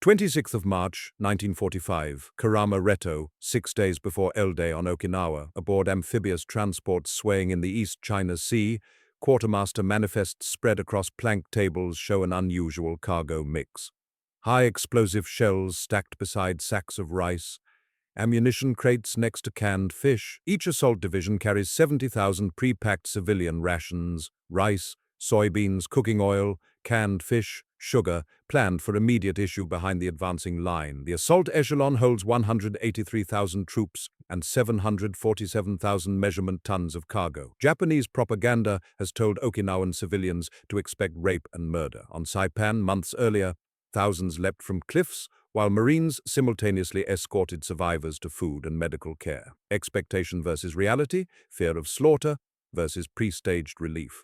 26th of March, 1945, Karama Reto, 6 days before L-Day on Okinawa, aboard amphibious transports swaying in the East China Sea, quartermaster manifests spread across plank tables show an unusual cargo mix. High explosive shells stacked beside sacks of rice, ammunition crates next to canned fish. Each assault division carries 70,000 pre-packed civilian rations, rice, soybeans, cooking oil, canned fish, sugar, planned for immediate issue behind the advancing line. The assault echelon holds 183,000 troops and 747,000 measurement tons of cargo. Japanese propaganda has told Okinawan civilians to expect rape and murder. On Saipan, months earlier, thousands leapt from cliffs, while Marines simultaneously escorted survivors to food and medical care. Expectation versus reality, fear of slaughter versus pre-staged relief.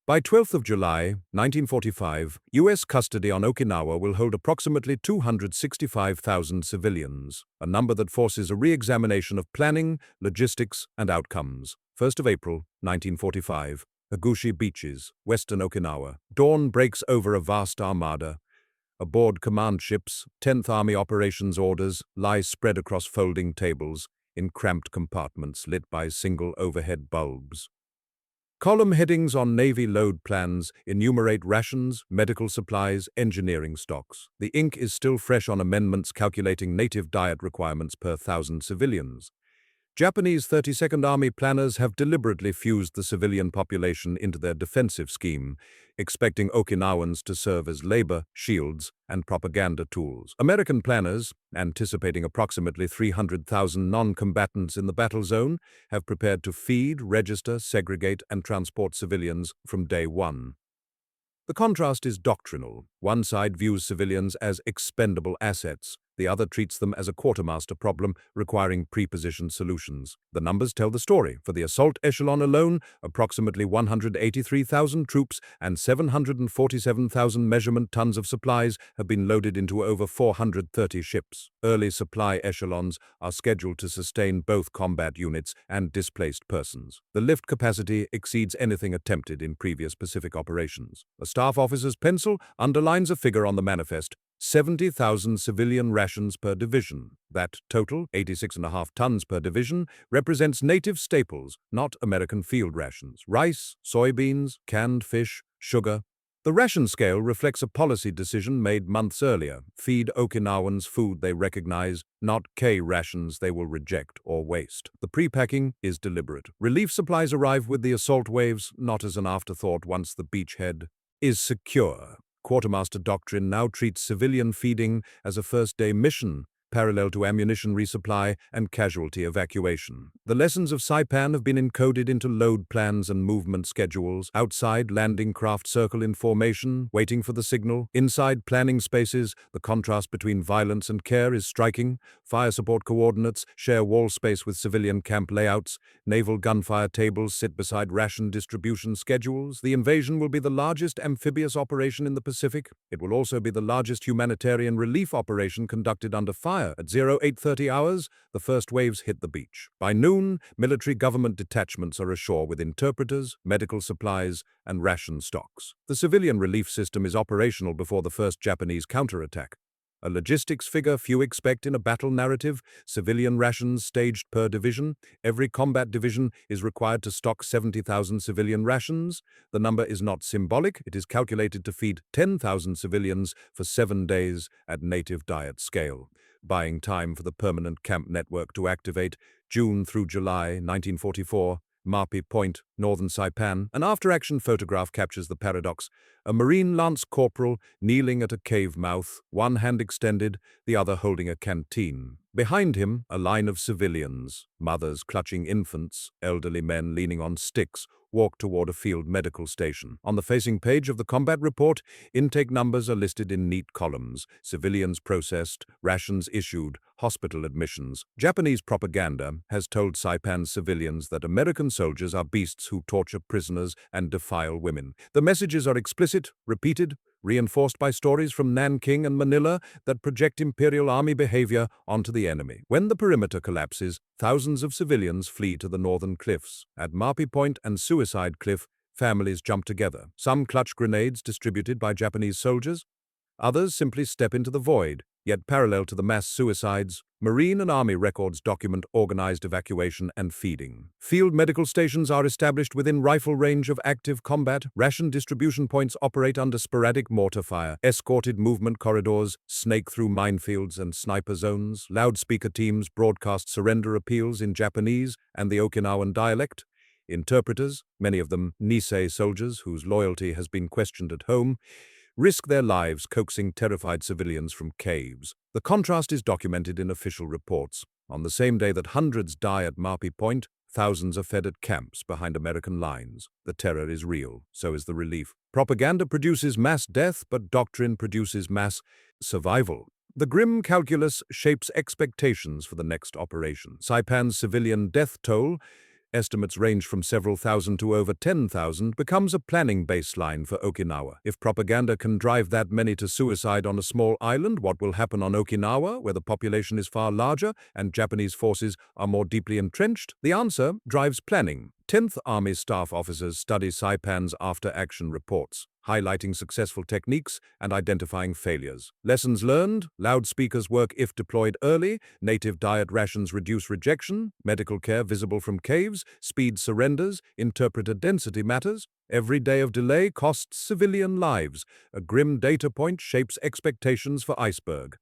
By 12th of July, 1945, U.S. custody on Okinawa will hold approximately 265,000 civilians, a number that forces a re-examination of planning, logistics, and outcomes. 1st of April, 1945, Agushi Beaches, western Okinawa. Dawn breaks over a vast armada. Aboard command ships, 10th Army operations orders lie spread across folding tables in cramped compartments lit by single overhead bulbs. Column headings on Navy load plans enumerate rations, medical supplies, engineering stocks. The ink is still fresh on amendments calculating native diet requirements per 1,000 civilians. Japanese 32nd Army planners have deliberately fused the civilian population into their defensive scheme, expecting Okinawans to serve as labor, shields, and propaganda tools. American planners, anticipating approximately 300,000 non-combatants in the battle zone, have prepared to feed, register, segregate, and transport civilians from day one. The contrast is doctrinal. One side views civilians as expendable assets. The other treats them as a quartermaster problem requiring pre-positioned solutions. The numbers tell the story. For the assault echelon alone, approximately 183,000 troops and 747,000 measurement tons of supplies have been loaded into over 430 ships. Early supply echelons are scheduled to sustain both combat units and displaced persons. The lift capacity exceeds anything attempted in previous Pacific operations. A staff officer's pencil underlines a figure on the manifest: 70,000 civilian rations per division. That total, 86.5 tons per division, represents native staples, not American field rations. Rice, soybeans, canned fish, sugar. The ration scale reflects a policy decision made months earlier: feed Okinawans food they recognize, not K-rations they will reject or waste. The pre-packing is deliberate. Relief supplies arrive with the assault waves, not as an afterthought once the beachhead is secure. Quartermaster doctrine now treats civilian feeding as a first-day mission, parallel to ammunition resupply and casualty evacuation. The lessons of Saipan have been encoded into load plans and movement schedules. Outside, landing craft circle in formation, waiting for the signal. Inside planning spaces, the contrast between violence and care is striking. Fire support coordinates share wall space with civilian camp layouts. Naval gunfire tables sit beside ration distribution schedules. The invasion will be the largest amphibious operation in the Pacific. It will also be the largest humanitarian relief operation conducted under fire. At 0830 hours, the first waves hit the beach. By noon, military government detachments are ashore with interpreters, medical supplies, and ration stocks. The civilian relief system is operational before the first Japanese counterattack. A logistics figure few expect in a battle narrative: civilian rations staged per division. Every combat division is required to stock 70,000 civilian rations. The number is not symbolic. It is calculated to feed 10,000 civilians for 7 days at native diet scale, buying time for the permanent camp network to activate. June through July 1944, Mapi Point, northern Saipan. An after-action photograph captures the paradox: a Marine lance corporal kneeling at a cave mouth, one hand extended, the other holding a canteen. Behind him, a line of civilians, mothers clutching infants, elderly men leaning on sticks, walk toward a field medical station. On the facing page of the combat report, intake numbers are listed in neat columns: civilians processed, rations issued, hospital admissions. Japanese propaganda has told Saipan civilians that American soldiers are beasts who torture prisoners and defile women. The messages are explicit, repeated, reinforced by stories from Nanking and Manila that project Imperial Army behavior onto the enemy. When the perimeter collapses, thousands of civilians flee to the northern cliffs. At Mapi Point and Suicide Cliff, families jump together. Some clutch grenades distributed by Japanese soldiers. Others simply step into the void. Yet parallel to the mass suicides, Marine and Army records document organized evacuation and feeding. Field medical stations are established within rifle range of active combat. Ration distribution points operate under sporadic mortar fire. Escorted movement corridors snake through minefields and sniper zones. Loudspeaker teams broadcast surrender appeals in Japanese and the Okinawan dialect. Interpreters, many of them Nisei soldiers whose loyalty has been questioned at home, risk their lives coaxing terrified civilians from caves. The contrast is documented in official reports. On the same day that hundreds die at Marpi Point, thousands are fed at camps behind American lines. The terror is real, so is the relief. Propaganda produces mass death, but doctrine produces mass survival. The grim calculus shapes expectations for the next operation. Saipan's civilian death toll, estimates range from several thousand to over 10,000, becomes a planning baseline for Okinawa. If propaganda can drive that many to suicide on a small island, what will happen on Okinawa, where the population is far larger and Japanese forces are more deeply entrenched? The answer drives planning. 10th Army staff officers study Saipan's after-action reports, highlighting successful techniques and identifying failures. Lessons learned: loudspeakers work if deployed early, native diet rations reduce rejection, medical care visible from caves, speed surrenders, interpreter density matters. Every day of delay costs civilian lives. A grim data point shapes expectations for ICEBERG.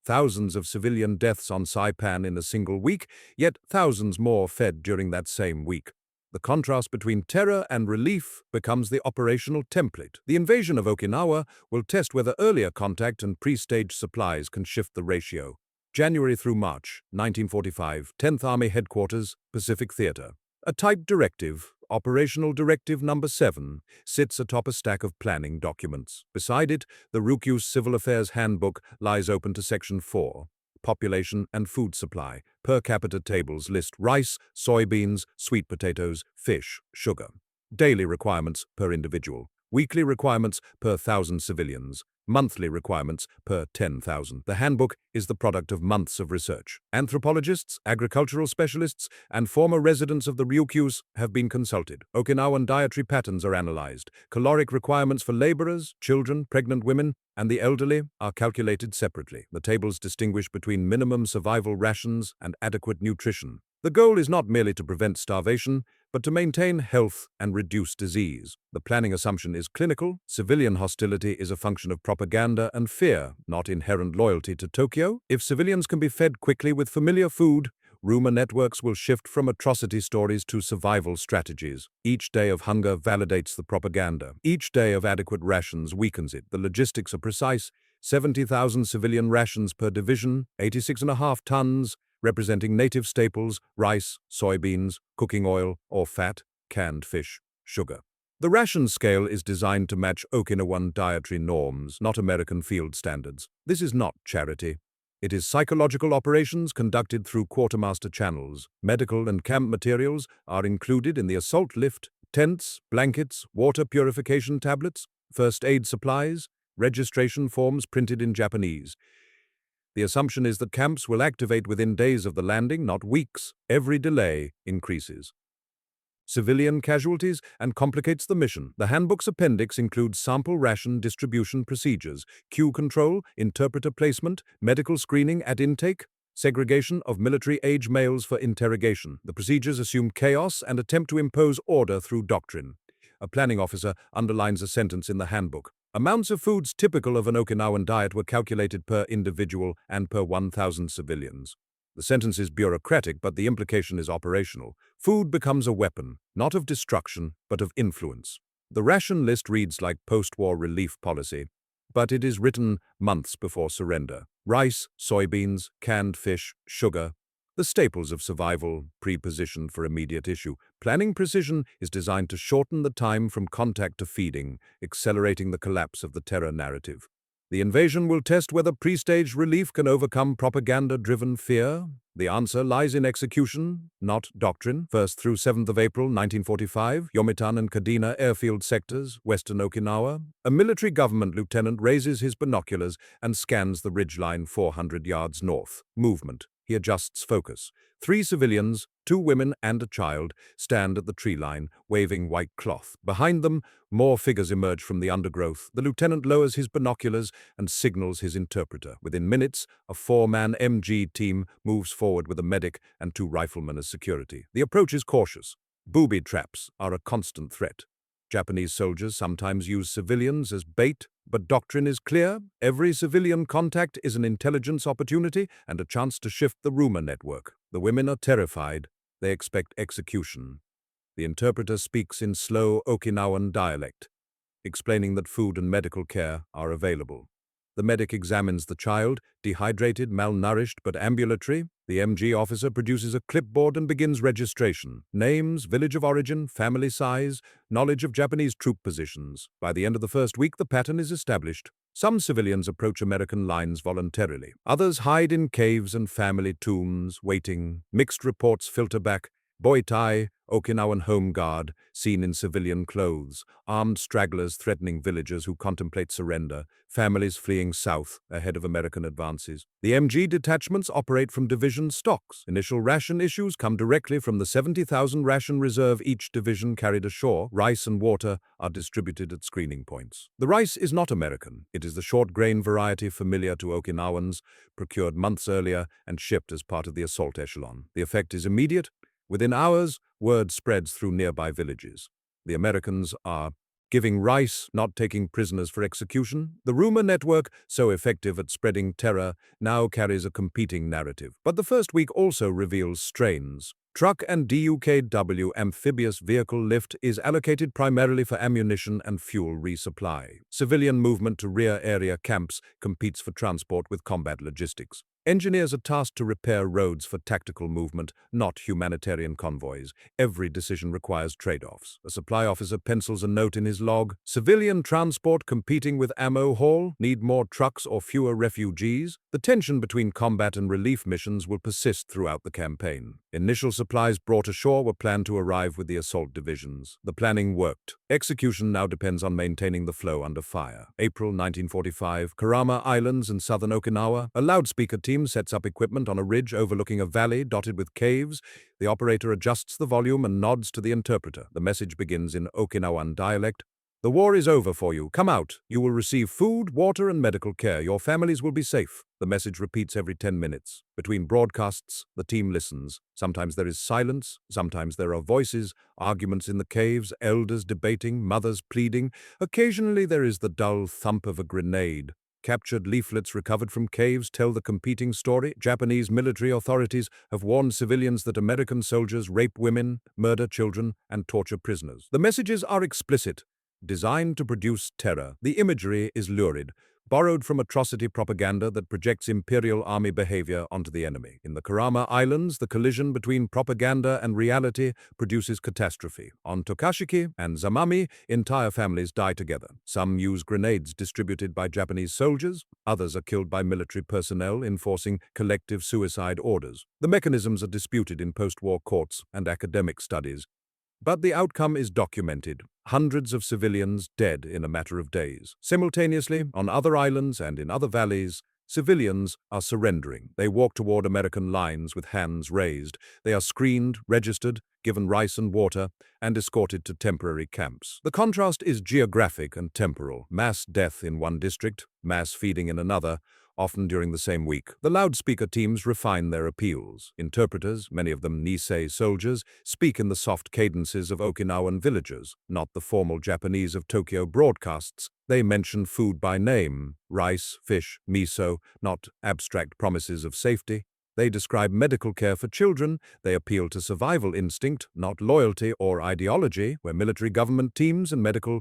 Thousands of civilian deaths on Saipan in a single week, yet thousands more fed during that same week. The contrast between terror and relief becomes the operational template. The invasion of Okinawa will test whether earlier contact and pre-staged supplies can shift the ratio. January through March, 1945, 10th Army Headquarters, Pacific Theater. A typed directive, Operational Directive Number 7, sits atop a stack of planning documents. Beside it, the Ryukyu's Civil Affairs Handbook lies open to Section 4. Population and food supply. Per capita tables list rice, soybeans, sweet potatoes, fish, sugar. Daily requirements per individual. Weekly requirements per 1,000 civilians. Monthly requirements per 10,000. The handbook is the product of months of research. Anthropologists, agricultural specialists, and former residents of the Ryukyus have been consulted. Okinawan dietary patterns are analyzed. Caloric requirements for laborers, children, pregnant women, and the elderly are calculated separately. The tables distinguish between minimum survival rations and adequate nutrition. The goal is not merely to prevent starvation, but to maintain health and reduce disease. The planning assumption is clinical. Civilian hostility is a function of propaganda and fear, not inherent loyalty to Tokyo. If civilians can be fed quickly with familiar food, rumor networks will shift from atrocity stories to survival strategies. Each day of hunger validates the propaganda. Each day of adequate rations weakens it. The logistics are precise. 70,000 civilian rations per division, 86.5 tons, representing native staples, rice, soybeans, cooking oil or fat, canned fish, sugar. The ration scale is designed to match Okinawan dietary norms, not American field standards. This is not charity. It is psychological operations conducted through quartermaster channels. Medical and camp materials are included in the assault lift: tents, blankets, water purification tablets, first aid supplies, registration forms printed in Japanese. The assumption is that camps will activate within days of the landing, not weeks. Every delay increases civilian casualties and complicates the mission. The handbook's appendix includes sample ration distribution procedures, queue control, interpreter placement, medical screening at intake, segregation of military-age males for interrogation. The procedures assume chaos and attempt to impose order through doctrine. A planning officer underlines a sentence in the handbook. Amounts of foods typical of an Okinawan diet were calculated per individual and per 1,000 civilians. The sentence is bureaucratic, but the implication is operational. Food becomes a weapon, not of destruction, but of influence. The ration list reads like post-war relief policy, but it is written months before surrender. Rice, soybeans, canned fish, sugar, the staples of survival, pre-positioned for immediate issue. Planning precision is designed to shorten the time from contact to feeding, accelerating the collapse of the terror narrative. The invasion will test whether pre-staged relief can overcome propaganda-driven fear. The answer lies in execution, not doctrine. 1st through 7th of April 1945, Yomitan and Kadena airfield sectors, western Okinawa. A military government lieutenant raises his binoculars and scans the ridgeline 400 yards north. Movement. He adjusts focus. 3 civilians, 2 women and a child, stand at the tree line, waving white cloth. Behind them, more figures emerge from the undergrowth. The lieutenant lowers his binoculars and signals his interpreter. Within minutes, a 4-man MG team moves forward with a medic and 2 riflemen as security. The approach is cautious. Booby traps are a constant threat. Japanese soldiers sometimes use civilians as bait, but doctrine is clear. Every civilian contact is an intelligence opportunity and a chance to shift the rumor network. The women are terrified. They expect execution. The interpreter speaks in slow Okinawan dialect, explaining that food and medical care are available. The medic examines the child, dehydrated, malnourished, but ambulatory. The MG officer produces a clipboard and begins registration. Names, village of origin, family size, knowledge of Japanese troop positions. By the end of the first week, the pattern is established. Some civilians approach American lines voluntarily. Others hide in caves and family tombs, waiting. Mixed reports filter back. Boitai, Okinawan Home Guard, seen in civilian clothes, armed stragglers threatening villagers who contemplate surrender, families fleeing south ahead of American advances. The MG detachments operate from division stocks. Initial ration issues come directly from the 70,000 ration reserve each division carried ashore. Rice and water are distributed at screening points. The rice is not American. It is the short grain variety familiar to Okinawans, procured months earlier and shipped as part of the assault echelon. The effect is immediate. Within hours, word spreads through nearby villages. The Americans are giving rice, not taking prisoners for execution. The rumor network, so effective at spreading terror, now carries a competing narrative. But the first week also reveals strains. Truck and DUKW amphibious vehicle lift is allocated primarily for ammunition and fuel resupply. Civilian movement to rear area camps competes for transport with combat logistics. Engineers are tasked to repair roads for tactical movement, not humanitarian convoys. Every decision requires trade-offs. A supply officer pencils a note in his log. Civilian transport competing with ammo haul, need more trucks or fewer refugees. The tension between combat and relief missions will persist throughout the campaign. Initial supplies brought ashore were planned to arrive with the assault divisions. The planning worked. Execution now depends on maintaining the flow under fire. April 1945, Kurama Islands in southern Okinawa. A loudspeaker team sets up equipment on a ridge overlooking a valley dotted with caves. The operator adjusts the volume and nods to the interpreter. The message begins in Okinawan dialect. "The war is over for you. Come out. You will receive food, water, and medical care. Your families will be safe." The message repeats every 10 minutes. Between broadcasts, the team listens. Sometimes there is silence. Sometimes there are voices, arguments in the caves, elders debating, mothers pleading. Occasionally there is the dull thump of a grenade. Captured leaflets recovered from caves tell the competing story. Japanese military authorities have warned civilians that American soldiers rape women, murder children, and torture prisoners. The messages are explicit, designed to produce terror. The imagery is lurid, borrowed from atrocity propaganda that projects Imperial Army behavior onto the enemy. In the Kurama Islands, the collision between propaganda and reality produces catastrophe. On Tokashiki and Zamami, entire families die together. Some use grenades distributed by Japanese soldiers. Others are killed by military personnel enforcing collective suicide orders. The mechanisms are disputed in post-war courts and academic studies. But the outcome is documented. Hundreds of civilians dead in a matter of days. Simultaneously, on other islands and in other valleys, civilians are surrendering. They walk toward American lines with hands raised. They are screened, registered, given rice and water, and escorted to temporary camps. The contrast is geographic and temporal. Mass death in one district, mass feeding in another, often during the same week. The loudspeaker teams refine their appeals. Interpreters, many of them Nisei soldiers, speak in the soft cadences of Okinawan villagers, not the formal Japanese of Tokyo broadcasts. They mention food by name, rice, fish, miso, not abstract promises of safety. They describe medical care for children. They appeal to survival instinct, not loyalty or ideology, where military government teams and medical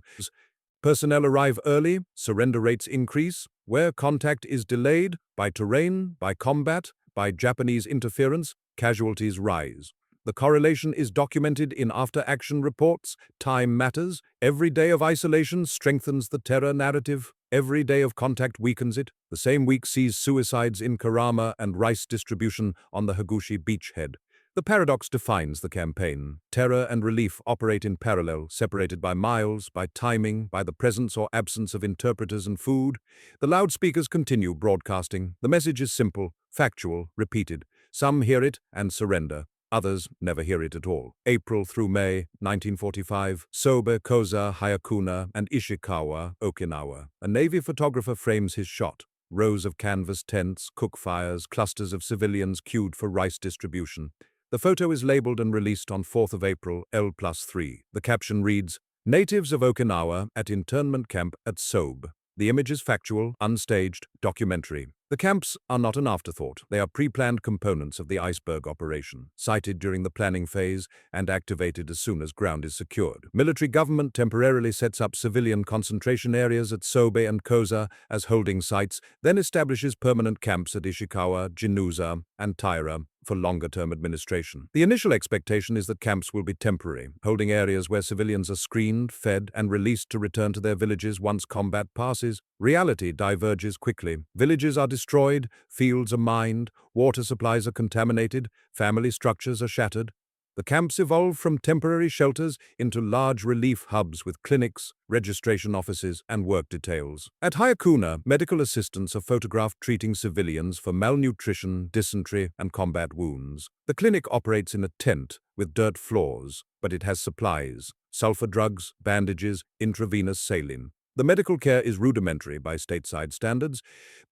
personnel arrive early, surrender rates increase. Where contact is delayed, by terrain, by combat, by Japanese interference, casualties rise. The correlation is documented in after-action reports. Time matters. Every day of isolation strengthens the terror narrative. Every day of contact weakens it. The same week sees suicides in Kurama and rice distribution on the Higuchi beachhead. The paradox defines the campaign. Terror and relief operate in parallel, separated by miles, by timing, by the presence or absence of interpreters and food. The loudspeakers continue broadcasting. The message is simple, factual, repeated. Some hear it and surrender. Others never hear it at all. April through May 1945, Sobe, Koza, Hyakuna, and Ishikawa, Okinawa. A Navy photographer frames his shot. Rows of canvas tents, cook fires, clusters of civilians queued for rice distribution. The photo is labeled and released on 4th of April, L+3. The caption reads, "Natives of Okinawa at internment camp at Sobe." The image is factual, unstaged, documentary. The camps are not an afterthought. They are pre-planned components of the ICEBERG operation, sited during the planning phase and activated as soon as ground is secured. Military government temporarily sets up civilian concentration areas at Sobe and Koza as holding sites, then establishes permanent camps at Ishikawa, Jinuza, and Taira for longer-term administration. The initial expectation is that camps will be temporary, holding areas where civilians are screened, fed, and released to return to their villages once combat passes. Reality diverges quickly. Villages are destroyed, fields are mined, water supplies are contaminated, family structures are shattered. The camps evolve from temporary shelters into large relief hubs with clinics, registration offices, and work details. At Hyakuna, medical assistants are photographed treating civilians for malnutrition, dysentery, and combat wounds. The clinic operates in a tent with dirt floors, but it has supplies: sulfur drugs, bandages, intravenous saline. The medical care is rudimentary by stateside standards,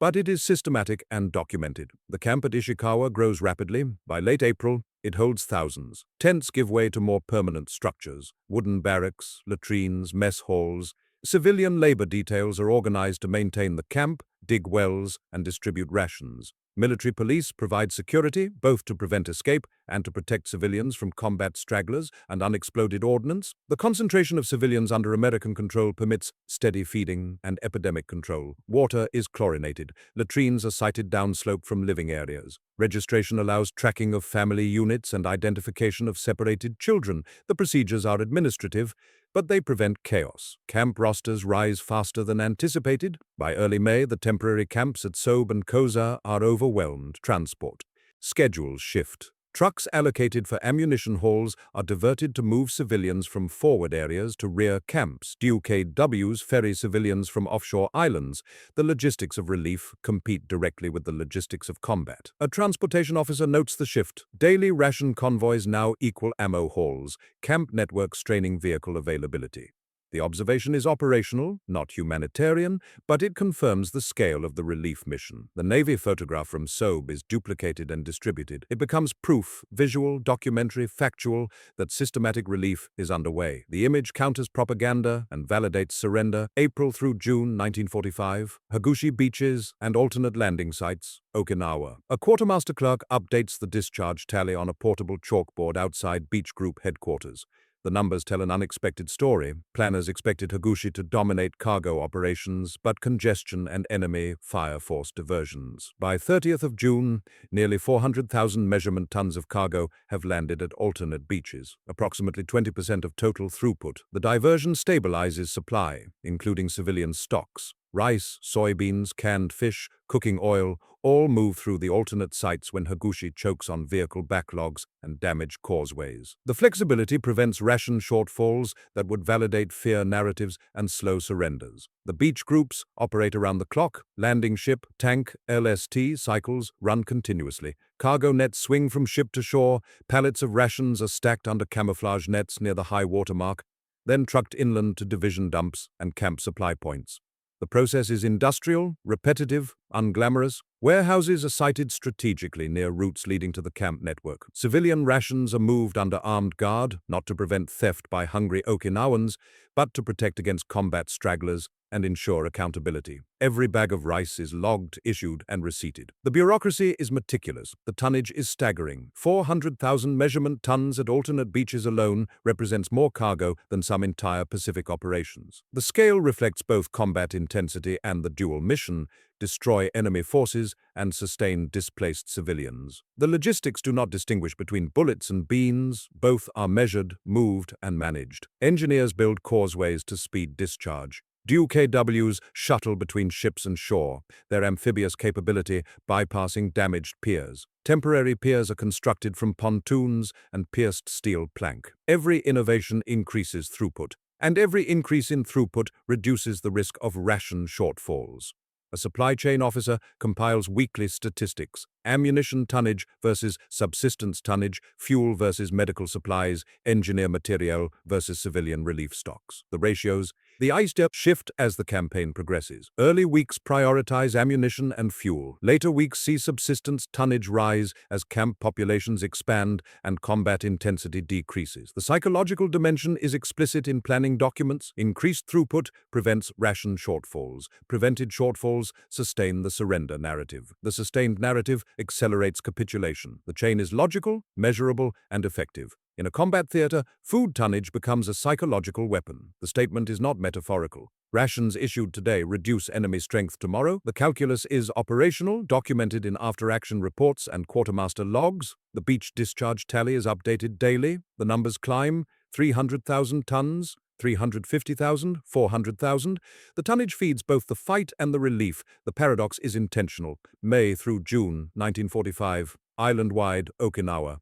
but it is systematic and documented. The camp at Ishikawa grows rapidly. By late April, it holds thousands. Tents give way to more permanent structures: wooden barracks, latrines, mess halls. Civilian labor details are organized to maintain the camp, dig wells, and distribute rations. Military police provide security, both to prevent escape and to protect civilians from combat stragglers and unexploded ordnance. The concentration of civilians under American control permits steady feeding and epidemic control. Water is chlorinated. Latrines are sited downslope from living areas. Registration allows tracking of family units and identification of separated children. The procedures are administrative, but they prevent chaos. Camp rosters rise faster than anticipated. By early May, the temporary camps at Sobe and Koza are overwhelmed. Transport schedules shift. Trucks allocated for ammunition hauls are diverted to move civilians from forward areas to rear camps. UKWs ferry civilians from offshore islands. The logistics of relief compete directly with the logistics of combat. A transportation officer notes the shift. Daily ration convoys now equal ammo hauls. Camp network straining vehicle availability. The observation is operational, not humanitarian, but it confirms the scale of the relief mission. The Navy photograph from Sobe is duplicated and distributed. It becomes proof, visual, documentary, factual, that systematic relief is underway. The image counters propaganda and validates surrender. April through June 1945, Hagushi beaches and alternate landing sites, Okinawa. A quartermaster clerk updates the discharge tally on a portable chalkboard outside Beach Group headquarters. The numbers tell an unexpected story. Planners expected Hagushi to dominate cargo operations, but congestion and enemy fire forced diversions. By 30th of June, nearly 400,000 measurement tons of cargo have landed at alternate beaches, approximately 20% of total throughput. The diversion stabilizes supply, including civilian stocks. Rice, soybeans, canned fish, cooking oil, all move through the alternate sites when Hagushi chokes on vehicle backlogs and damaged causeways. The flexibility prevents ration shortfalls that would validate fear narratives and slow surrenders. The beach groups operate around the clock. Landing ship, tank, LST cycles run continuously. Cargo nets swing from ship to shore. Pallets of rations are stacked under camouflage nets near the high water mark, then trucked inland to division dumps and camp supply points. The process is industrial, repetitive, unglamorous. Warehouses are sited strategically near routes leading to the camp network. Civilian rations are moved under armed guard, not to prevent theft by hungry Okinawans, but to protect against combat stragglers and ensure accountability. Every bag of rice is logged, issued, and receipted. The bureaucracy is meticulous. The tonnage is staggering. 400,000 measurement tons at alternate beaches alone represents more cargo than some entire Pacific operations. The scale reflects both combat intensity and the dual mission: destroy enemy forces and sustain displaced civilians. The logistics do not distinguish between bullets and beans. Both are measured, moved, and managed. Engineers build causeways to speed discharge. UKWs shuttle between ships and shore, their amphibious capability bypassing damaged piers. Temporary piers are constructed from pontoons and pierced steel plank. Every innovation increases throughput, and every increase in throughput reduces the risk of ration shortfalls. A supply chain officer compiles weekly statistics: ammunition tonnage versus subsistence tonnage, fuel versus medical supplies, engineer material versus civilian relief stocks. The ratios: the ICEBERG shift as the campaign progresses. Early weeks prioritize ammunition and fuel. Later weeks see subsistence tonnage rise as camp populations expand and combat intensity decreases. The psychological dimension is explicit in planning documents. Increased throughput prevents ration shortfalls. Prevented shortfalls sustain the surrender narrative. The sustained narrative accelerates capitulation. The chain is logical, measurable, and effective. In a combat theater, food tonnage becomes a psychological weapon. The statement is not metaphorical. Rations issued today reduce enemy strength tomorrow. The calculus is operational, documented in after-action reports and quartermaster logs. The beach discharge tally is updated daily. The numbers climb: 300,000 tons, 350,000, 400,000. The tonnage feeds both the fight and the relief. The paradox is intentional. May through June 1945, island-wide Okinawa.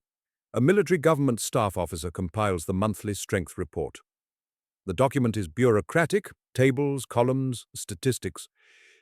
A military government staff officer compiles the monthly strength report. The document is bureaucratic: tables, columns, statistics.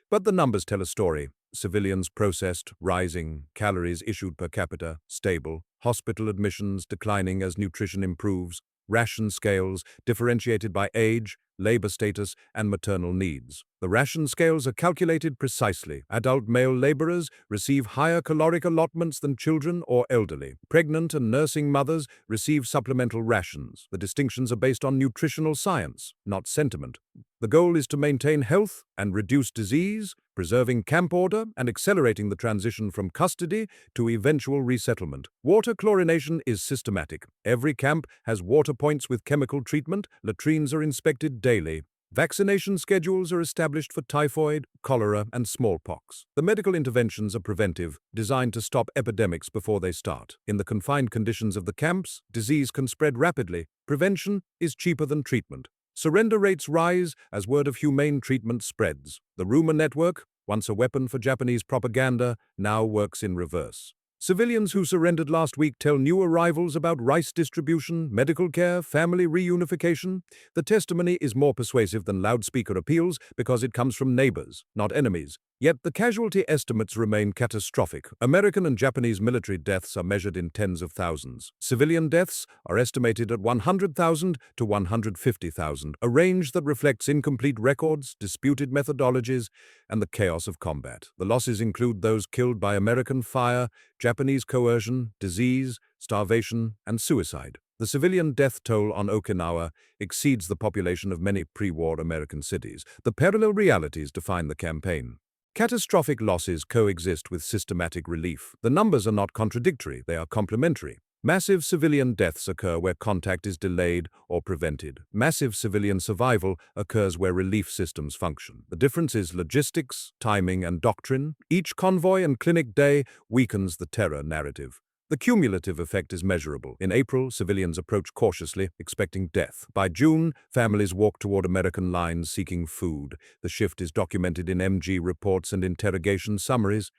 But the numbers tell a story. Civilians processed, rising; calories issued per capita, stable; hospital admissions declining as nutrition improves; ration scales differentiated by age, labor status, and maternal needs. The ration scales are calculated precisely. Adult male laborers receive higher caloric allotments than children or elderly. Pregnant and nursing mothers receive supplemental rations. The distinctions are based on nutritional science, not sentiment. The goal is to maintain health and reduce disease, preserving camp order and accelerating the transition from custody to eventual resettlement. Water chlorination is systematic. Every camp has water points with chemical treatment. Latrines are inspected daily. Vaccination schedules are established for typhoid, cholera, and smallpox. The medical interventions are preventive, designed to stop epidemics before they start. In the confined conditions of the camps, disease can spread rapidly. Prevention is cheaper than treatment. Surrender rates rise as word of humane treatment spreads. The rumor network, once a weapon for Japanese propaganda, now works in reverse. Civilians who surrendered last week tell new arrivals about rice distribution, medical care, family reunification. The testimony is more persuasive than loudspeaker appeals because it comes from neighbors, not enemies. Yet the casualty estimates remain catastrophic. American and Japanese military deaths are measured in tens of thousands. Civilian deaths are estimated at 100,000 to 150,000, a range that reflects incomplete records, disputed methodologies, and the chaos of combat. The losses include those killed by American fire, Japanese coercion, disease, starvation, and suicide. The civilian death toll on Okinawa exceeds the population of many pre-war American cities. The parallel realities define the campaign. Catastrophic losses coexist with systematic relief. The numbers are not contradictory, they are complementary. Massive civilian deaths occur where contact is delayed or prevented. Massive civilian survival occurs where relief systems function. The difference is logistics, timing, and doctrine. Each convoy and clinic day weakens the terror narrative. The cumulative effect is measurable. In April, civilians approach cautiously, expecting death. By June, families walk toward American lines seeking food. The shift is documented in MG reports and interrogation summaries.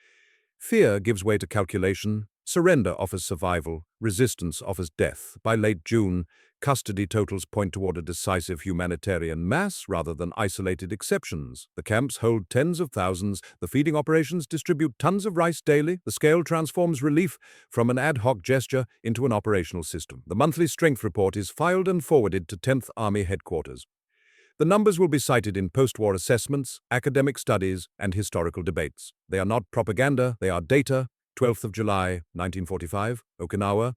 Fear gives way to calculation. Surrender offers survival. Resistance offers death. By late June, custody totals point toward a decisive humanitarian mass rather than isolated exceptions. The camps hold tens of thousands. The feeding operations distribute tons of rice daily. The scale transforms relief from an ad hoc gesture into an operational system. The monthly strength report is filed and forwarded to 10th Army headquarters. The numbers will be cited in post-war assessments, academic studies, and historical debates. They are not propaganda, they are data. 12th of July, 1945, Okinawa.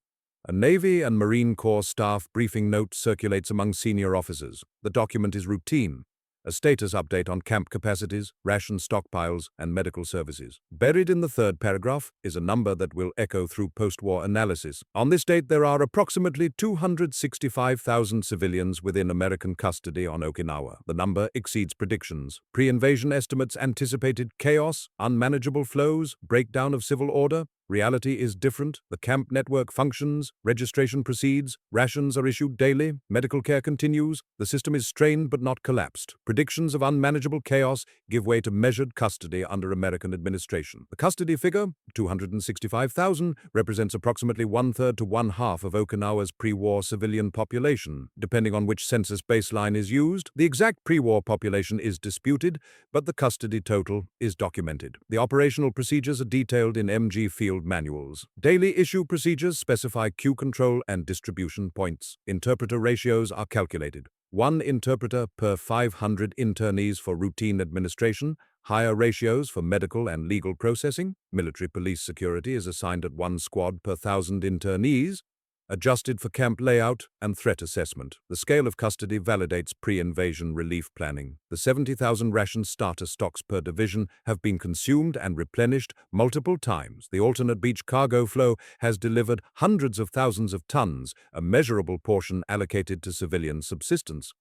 A Navy and Marine Corps staff briefing note circulates among senior officers. The document is routine. A status update on camp capacities, ration stockpiles, and medical services. Buried in the third paragraph is a number that will echo through post-war analysis. On this date, there are approximately 265,000 civilians within American custody on Okinawa. The number exceeds predictions. Pre-invasion estimates anticipated chaos, unmanageable flows, breakdown of civil order. Reality is different. The camp network functions, registration proceeds, rations are issued daily, medical care continues, the system is strained but not collapsed. Predictions of unmanageable chaos give way to measured custody under American administration. The custody figure, 265,000, represents approximately one-third to one-half of Okinawa's pre-war civilian population. Depending on which census baseline is used, the exact pre-war population is disputed, but the custody total is documented. The operational procedures are detailed in MG field manuals. Daily issue procedures specify queue control and distribution points. Interpreter ratios are calculated. One interpreter per 500 internees for routine administration, higher ratios for medical and legal processing. Military police security is assigned at one squad per 1,000 internees, adjusted for camp layout and threat assessment. The scale of custody validates pre-invasion relief planning. The 70,000 ration starter stocks per division have been consumed and replenished multiple times. The alternate beach cargo flow has delivered hundreds of thousands of tons, a measurable portion allocated to civilian subsistence.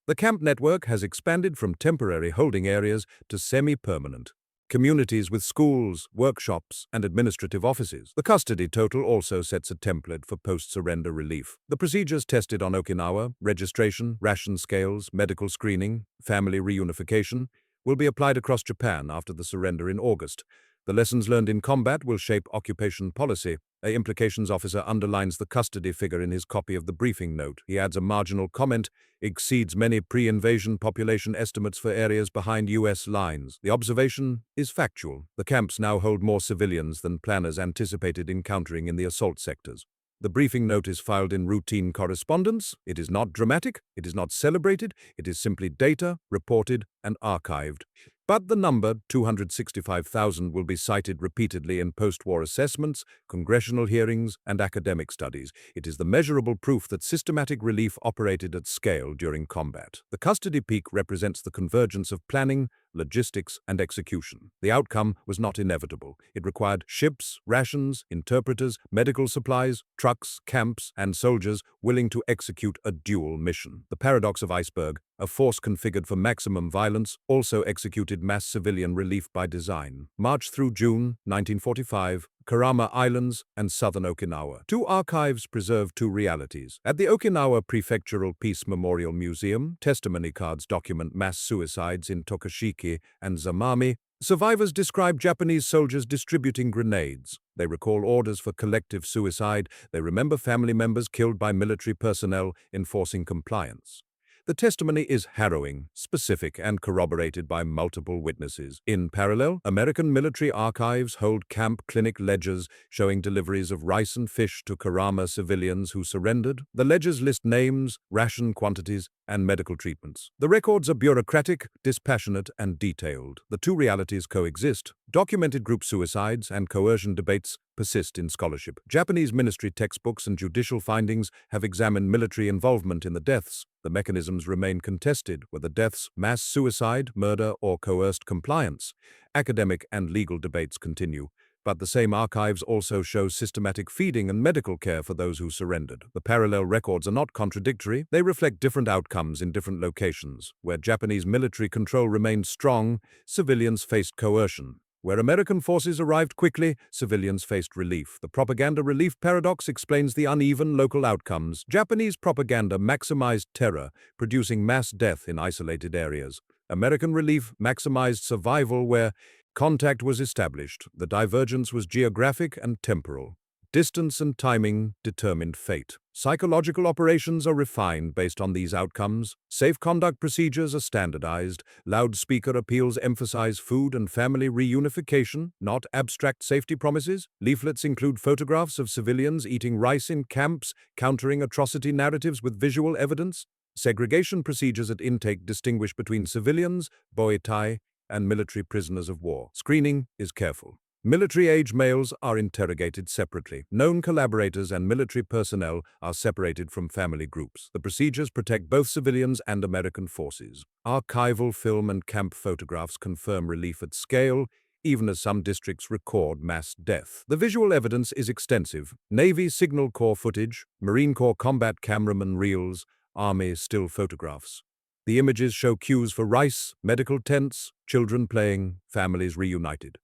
The camp network has expanded from temporary holding areas to semi-permanent communities with schools, workshops, and administrative offices. The custody total also sets a template for post-surrender relief. The procedures tested on Okinawa, registration, ration scales, medical screening, family reunification, will be applied across Japan after the surrender in August. The lessons learned in combat will shape occupation policy. A implications officer underlines the custody figure in his copy of the briefing note. He adds a marginal comment, exceeds many pre-invasion population estimates for areas behind U.S. lines. The observation is factual. The camps now hold more civilians than planners anticipated encountering in the assault sectors. The briefing note is filed in routine correspondence. It is not dramatic, it is not celebrated, it is simply data, reported, and archived. But the number, 265,000, will be cited repeatedly in post-war assessments, congressional hearings, and academic studies. It is the measurable proof that systematic relief operated at scale during combat. The custody peak represents the convergence of planning, logistics, and execution. The outcome was not inevitable. It required ships, rations, interpreters, medical supplies, trucks, camps, and soldiers willing to execute a dual mission. The paradox of ICEBERG, a force configured for maximum violence, also executed mass civilian relief by design. March through June 1945, Kurama Islands and southern Okinawa. Two archives preserve two realities. At the Okinawa Prefectural Peace Memorial Museum, testimony cards document mass suicides in Tokashiki and Zamami. Survivors describe Japanese soldiers distributing grenades. They recall orders for collective suicide. They remember family members killed by military personnel enforcing compliance. The testimony is harrowing, specific, and corroborated by multiple witnesses. In parallel, American military archives hold camp clinic ledgers showing deliveries of rice and fish to Kurama civilians who surrendered. The ledgers list names, ration quantities, and medical treatments. The records are bureaucratic, dispassionate, and detailed. The two realities coexist. Documented group suicides and coercion debates persist in scholarship. Japanese ministry textbooks and judicial findings have examined military involvement in the deaths. The mechanisms remain contested, whether deaths, mass suicide, murder, or coerced compliance. Academic and legal debates continue. But the same archives also show systematic feeding and medical care for those who surrendered. The parallel records are not contradictory. They reflect different outcomes in different locations. Where Japanese military control remained strong, civilians faced coercion. Where American forces arrived quickly, civilians faced relief. The propaganda relief paradox explains the uneven local outcomes. Japanese propaganda maximized terror, producing mass death in isolated areas. American relief maximized survival where contact was established. The divergence was geographic and temporal. Distance and timing determined fate. Psychological operations are refined based on these outcomes. Safe conduct procedures are standardized. Loudspeaker appeals emphasize food and family reunification, not abstract safety promises. Leaflets include photographs of civilians eating rice in camps, countering atrocity narratives with visual evidence. Segregation procedures at intake distinguish between civilians, boitai, and military prisoners of war. Screening is careful. Military-age males are interrogated separately. Known collaborators and military personnel are separated from family groups. The procedures protect both civilians and American forces. Archival film and camp photographs confirm relief at scale, even as some districts record mass death. The visual evidence is extensive. Navy Signal Corps footage, Marine Corps combat cameraman reels, Army still photographs. The images show cues for rice, medical tents, children playing, families reunited.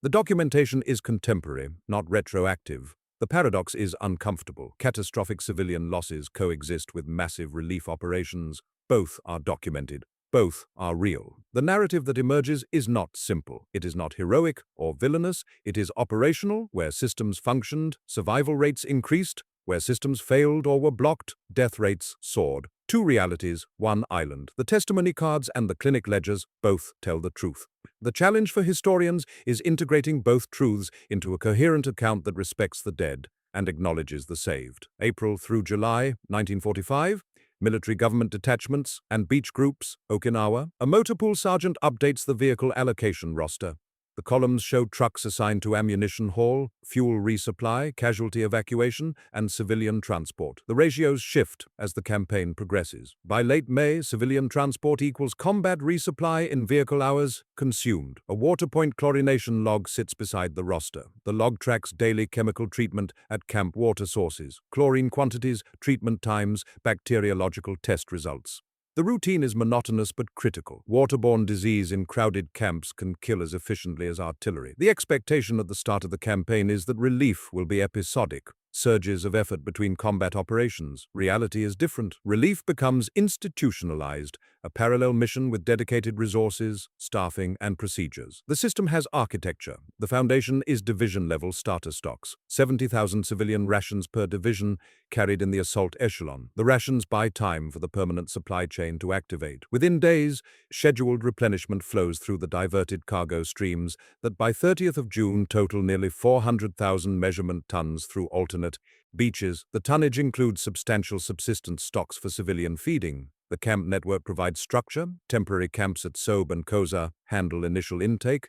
The documentation is contemporary, not retroactive. The paradox is uncomfortable. Catastrophic civilian losses coexist with massive relief operations. Both are documented. Both are real. The narrative that emerges is not simple. It is not heroic or villainous. It is operational, where systems functioned, survival rates increased. Where systems failed or were blocked, death rates soared. Two realities, one island. The testimony cards and the clinic ledgers both tell the truth. The challenge for historians is integrating both truths into a coherent account that respects the dead and acknowledges the saved. April through July 1945, military government detachments and beach groups, Okinawa. A motor pool sergeant updates the vehicle allocation roster. The columns show trucks assigned to ammunition haul, fuel resupply, casualty evacuation, and civilian transport. The ratios shift as the campaign progresses. By late May, civilian transport equals combat resupply in vehicle hours consumed. A water point chlorination log sits beside the roster. The log tracks daily chemical treatment at camp water sources, chlorine quantities, treatment times, bacteriological test results. The routine is monotonous but critical. Waterborne disease in crowded camps can kill as efficiently as artillery. The expectation at the start of the campaign is that relief will be episodic, surges of effort between combat operations. Reality is different. Relief becomes institutionalized, a parallel mission with dedicated resources, staffing, and procedures. The system has architecture. The foundation is division-level starter stocks. 70,000 civilian rations per division carried in the assault echelon. The rations buy time for the permanent supply chain to activate. Within days, scheduled replenishment flows through the diverted cargo streams that by 30th of June total nearly 400,000 measurement tons through alternate beaches. The tonnage includes substantial subsistence stocks for civilian feeding. The camp network provides structure. Temporary camps at Sobe and Koza handle initial intake.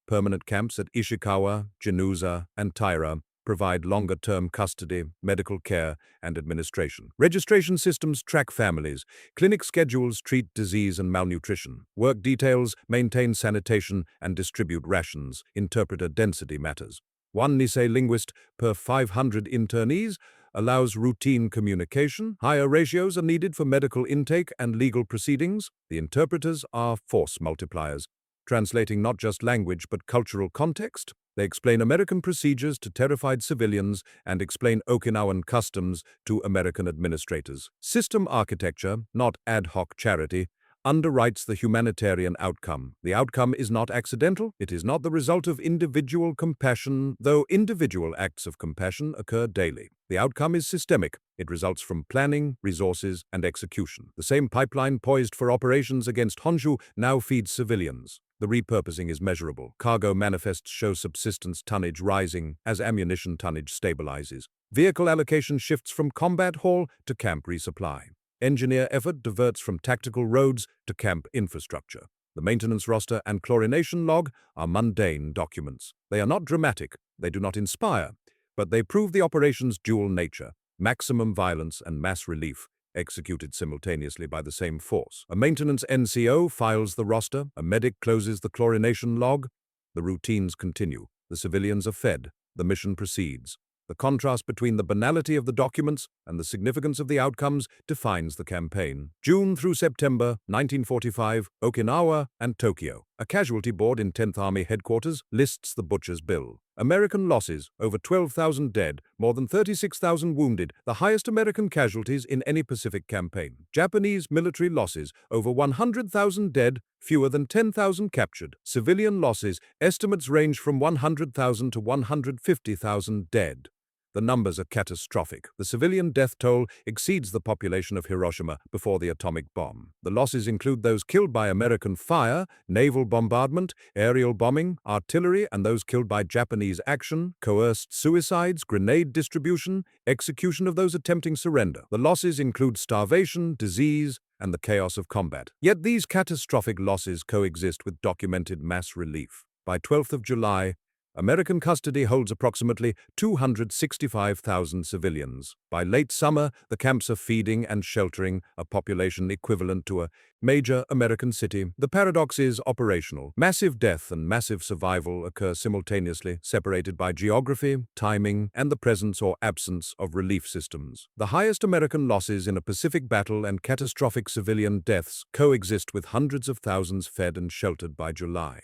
Permanent camps at Ishikawa, Jinuza, and Taira provide longer-term custody, medical care, and administration. Registration systems track families. Clinic schedules treat disease and malnutrition. Work details maintain sanitation and distribute rations. Interpreter density matters. One Nisei linguist per 500 internees allows routine communication. Higher ratios are needed for medical intake and legal proceedings. The interpreters are force multipliers, translating not just language but cultural context. They explain American procedures to terrified civilians and explain Okinawan customs to American administrators. System architecture, not ad hoc charity, underwrites the humanitarian outcome. The outcome is not accidental. It is not the result of individual compassion, though individual acts of compassion occur daily. The outcome is systemic. It results from planning, resources, and execution. The same pipeline poised for operations against Honshu now feeds civilians. The repurposing is measurable. Cargo manifests show subsistence tonnage rising as ammunition tonnage stabilizes. Vehicle allocation shifts from combat haul to camp resupply. Engineer effort diverts from tactical roads to camp infrastructure. The maintenance roster and chlorination log are mundane documents. They are not dramatic, they do not inspire, but they prove the operation's dual nature: maximum violence and mass relief, executed simultaneously by the same force. A maintenance NCO files the roster, a medic closes the chlorination log. The routines continue. The civilians are fed. The mission proceeds. The contrast between the banality of the documents and the significance of the outcomes defines the campaign. June through September 1945, Okinawa and Tokyo. A casualty board in 10th Army headquarters lists the butcher's bill. American losses, over 12,000 dead, more than 36,000 wounded, the highest American casualties in any Pacific campaign. Japanese military losses, over 100,000 dead, fewer than 10,000 captured. Civilian losses, estimates range from 100,000 to 150,000 dead. The numbers are catastrophic. The civilian death toll exceeds the population of Hiroshima before the atomic bomb. The losses include those killed by American fire, naval bombardment, aerial bombing, artillery, and those killed by Japanese action, coerced suicides, grenade distribution, execution of those attempting surrender. The losses include starvation, disease, and the chaos of combat. Yet these catastrophic losses coexist with documented mass relief. By 12th of July, American custody holds approximately 265,000 civilians. By late summer, the camps are feeding and sheltering a population equivalent to a major American city. The paradox is operational. Massive death and massive survival occur simultaneously, separated by geography, timing, and the presence or absence of relief systems. The highest American losses in a Pacific battle and catastrophic civilian deaths coexist with hundreds of thousands fed and sheltered by July.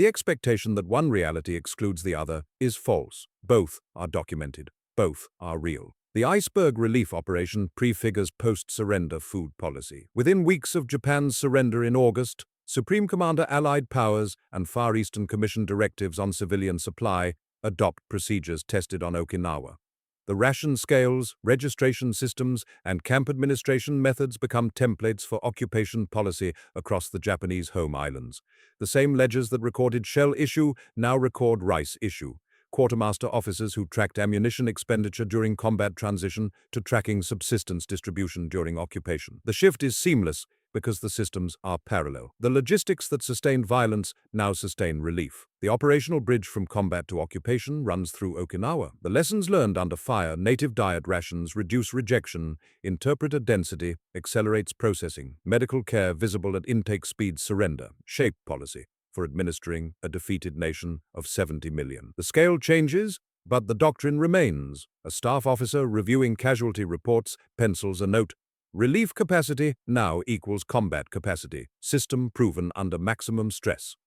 The expectation that one reality excludes the other is false. Both are documented. Both are real. The iceberg relief operation prefigures post-surrender food policy. Within weeks of Japan's surrender in August, Supreme Commander Allied Powers and Far Eastern Commission directives on civilian supply adopt procedures tested on Okinawa. The ration scales, registration systems, and camp administration methods become templates for occupation policy across the Japanese home islands. The same ledgers that recorded shell issue now record rice issue. Quartermaster officers who tracked ammunition expenditure during combat transition to tracking subsistence distribution during occupation. The shift is seamless because the systems are parallel. The logistics that sustained violence now sustain relief. The operational bridge from combat to occupation runs through Okinawa. The lessons learned under fire, native diet rations reduce rejection, interpreter density accelerates processing, medical care visible at intake speed surrender, shape policy for administering a defeated nation of 70 million. The scale changes, but the doctrine remains. A staff officer reviewing casualty reports pencils a note. Relief capacity now equals combat capacity, system proven under maximum stress.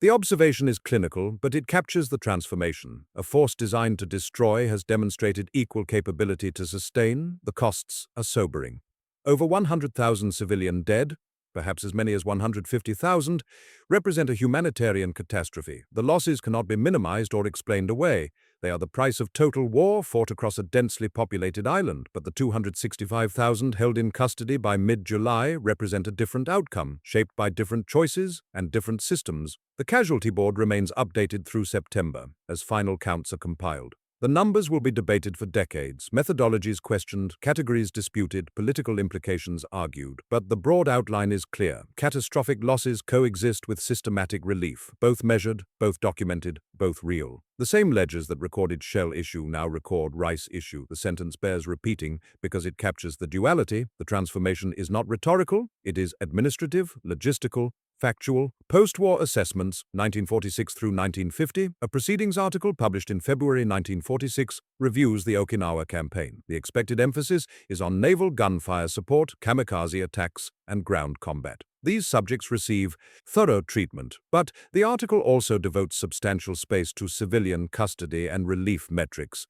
The observation is clinical, but it captures the transformation. A force designed to destroy has demonstrated equal capability to sustain. The costs are sobering. Over 100,000 civilian dead, perhaps as many as 150,000, represent a humanitarian catastrophe. The losses cannot be minimized or explained away. They are the price of total war fought across a densely populated island, but the 265,000 held in custody by mid-July represent a different outcome, shaped by different choices and different systems. The casualty board remains updated through September, as final counts are compiled. The numbers will be debated for decades, methodologies questioned, categories disputed, political implications argued. But the broad outline is clear. Catastrophic losses coexist with systematic relief, both measured, both documented, both real. The same ledgers that recorded shell issue now record rice issue. The sentence bears repeating because it captures the duality. The transformation is not rhetorical, it is administrative, logistical, factual. Post-war assessments, 1946 through 1950, a proceedings article published in February 1946, reviews the Okinawa campaign. The expected emphasis is on naval gunfire support, kamikaze attacks, and ground combat. These subjects receive thorough treatment, but the article also devotes substantial space to civilian custody and relief metrics,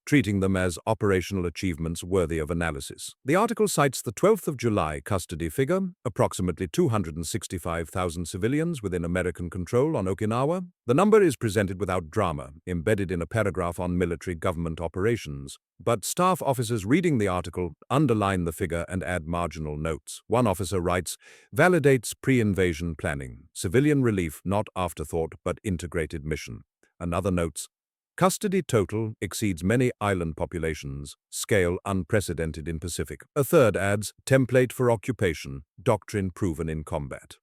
treating them as operational achievements worthy of analysis. The article cites the 12th of July custody figure, approximately 265,000 civilians within American control on Okinawa. The number is presented without drama, embedded in a paragraph on military government operations. But staff officers reading the article underline the figure and add marginal notes. One officer writes, validates pre-invasion planning, civilian relief not afterthought but integrated mission. Another notes, custody total exceeds many island populations, scale unprecedented in Pacific. A third adds, template for occupation, doctrine proven in combat.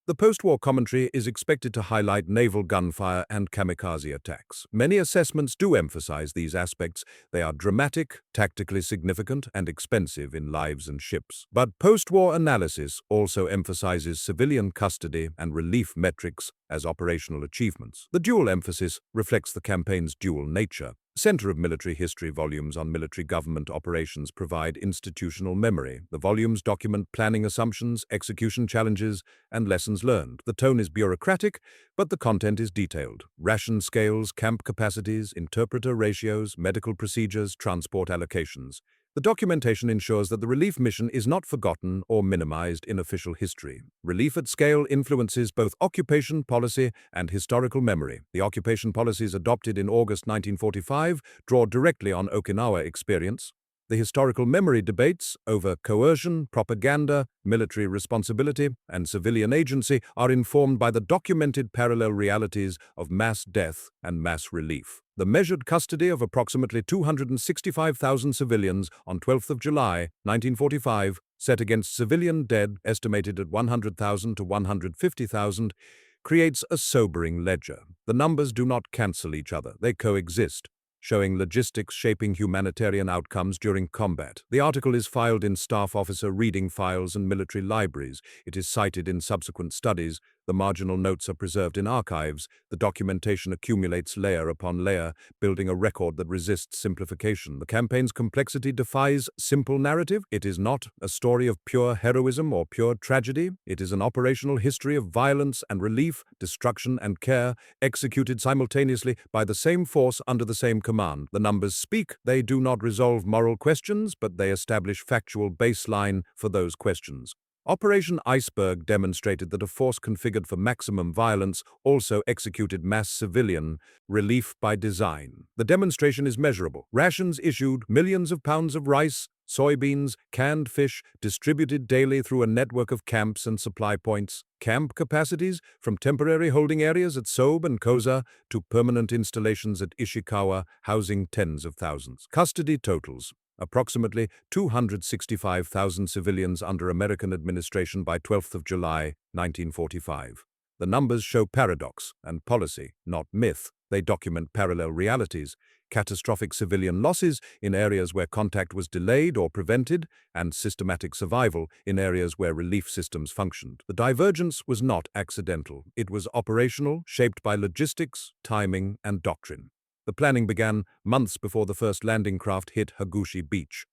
The post-war commentary is expected to highlight naval gunfire and kamikaze attacks. Many assessments do emphasize these aspects. They are dramatic, tactically significant, and expensive in lives and ships. But post-war analysis also emphasizes civilian custody and relief metrics as operational achievements. The dual emphasis reflects the campaign's dual nature. Center of Military History volumes on military government operations provide institutional memory. The volumes document planning assumptions, execution challenges, and lessons learned. The tone is bureaucratic, but the content is detailed. Ration scales, camp capacities, interpreter ratios, medical procedures, transport allocations. The documentation ensures that the relief mission is not forgotten or minimized in official history. Relief at scale influences both occupation policy and historical memory. The occupation policies adopted in August 1945 draw directly on Okinawa experience. The historical memory debates over coercion, propaganda, military responsibility, and civilian agency are informed by the documented parallel realities of mass death and mass relief. The measured custody of approximately 265,000 civilians on 12th of July, 1945, set against civilian dead estimated at 100,000 to 150,000, creates a sobering ledger. The numbers do not cancel each other, they coexist, showing logistics shaping humanitarian outcomes during combat. The article is filed in staff officer reading files and military libraries. It is cited in subsequent studies, The marginal notes are preserved in archives. The documentation accumulates layer upon layer, building a record that resists simplification. The campaign's complexity defies simple narrative. It is not a story of pure heroism or pure tragedy. It is an operational history of violence and relief, destruction and care, executed simultaneously by the same force under the same command. The numbers speak. They do not resolve moral questions, but they establish factual baseline for those questions. Operation ICEBERG demonstrated that a force configured for maximum violence also executed mass civilian relief by design. The demonstration is measurable. Rations issued, millions of pounds of rice, soybeans, canned fish, distributed daily through a network of camps and supply points. Camp capacities, from temporary holding areas at Sobe and Koza to permanent installations at Ishikawa, housing tens of thousands. Custody totals. Approximately 265,000 civilians under American administration by 12th of July, 1945. The numbers show paradox and policy, not myth. They document parallel realities: catastrophic civilian losses in areas where contact was delayed or prevented, and systematic survival in areas where relief systems functioned. The divergence was not accidental. It was operational, shaped by logistics, timing, and doctrine. The planning began months before the first landing craft hit Hagushi Beach.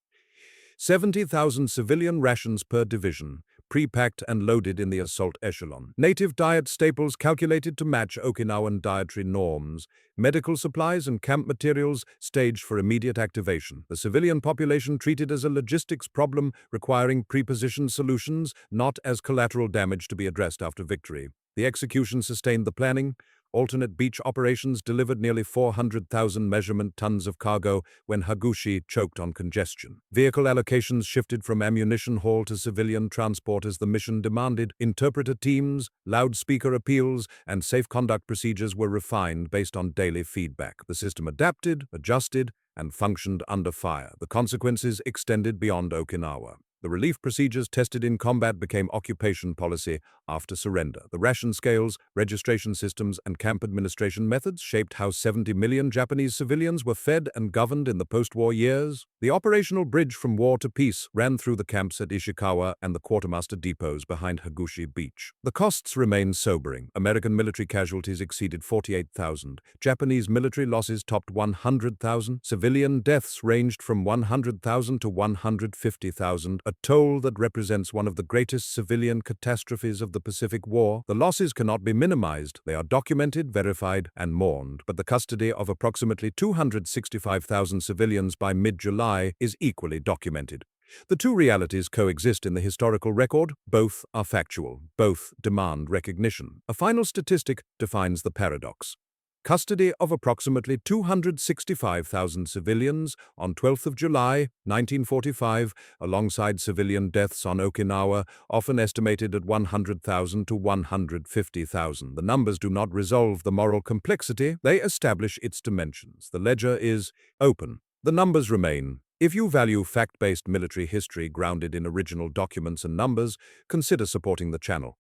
70,000 civilian rations per division, pre-packed and loaded in the assault echelon. Native diet staples calculated to match Okinawan dietary norms. Medical supplies and camp materials staged for immediate activation. The civilian population treated as a logistics problem requiring pre-positioned solutions, not as collateral damage to be addressed after victory. The execution sustained the planning. Alternate beach operations delivered nearly 400,000 measurement tons of cargo when Hagushi choked on congestion. Vehicle allocations shifted from ammunition haul to civilian transport as the mission demanded. Interpreter teams, loudspeaker appeals, and safe conduct procedures were refined based on daily feedback. The system adapted, adjusted, and functioned under fire. The consequences extended beyond Okinawa. The relief procedures tested in combat became occupation policy after surrender. The ration scales, registration systems, and camp administration methods shaped how 70 million Japanese civilians were fed and governed in the post-war years. The operational bridge from war to peace ran through the camps at Ishikawa and the quartermaster depots behind Hagushi Beach. The costs remained sobering. American military casualties exceeded 48,000. Japanese military losses topped 100,000. Civilian deaths ranged from 100,000 to 150,000. A toll that represents one of the greatest civilian catastrophes of the Pacific War. The losses cannot be minimized. They are documented, verified, and mourned. But the custody of approximately 265,000 civilians by mid-July is equally documented. The two realities coexist in the historical record. Both are factual. Both demand recognition. A final statistic defines the paradox. Custody of approximately 265,000 civilians on 12th of July, 1945, alongside civilian deaths on Okinawa, often estimated at 100,000 to 150,000. The numbers do not resolve the moral complexity, they establish its dimensions. The ledger is open. The numbers remain. If you value fact-based military history grounded in original documents and numbers, consider supporting the channel.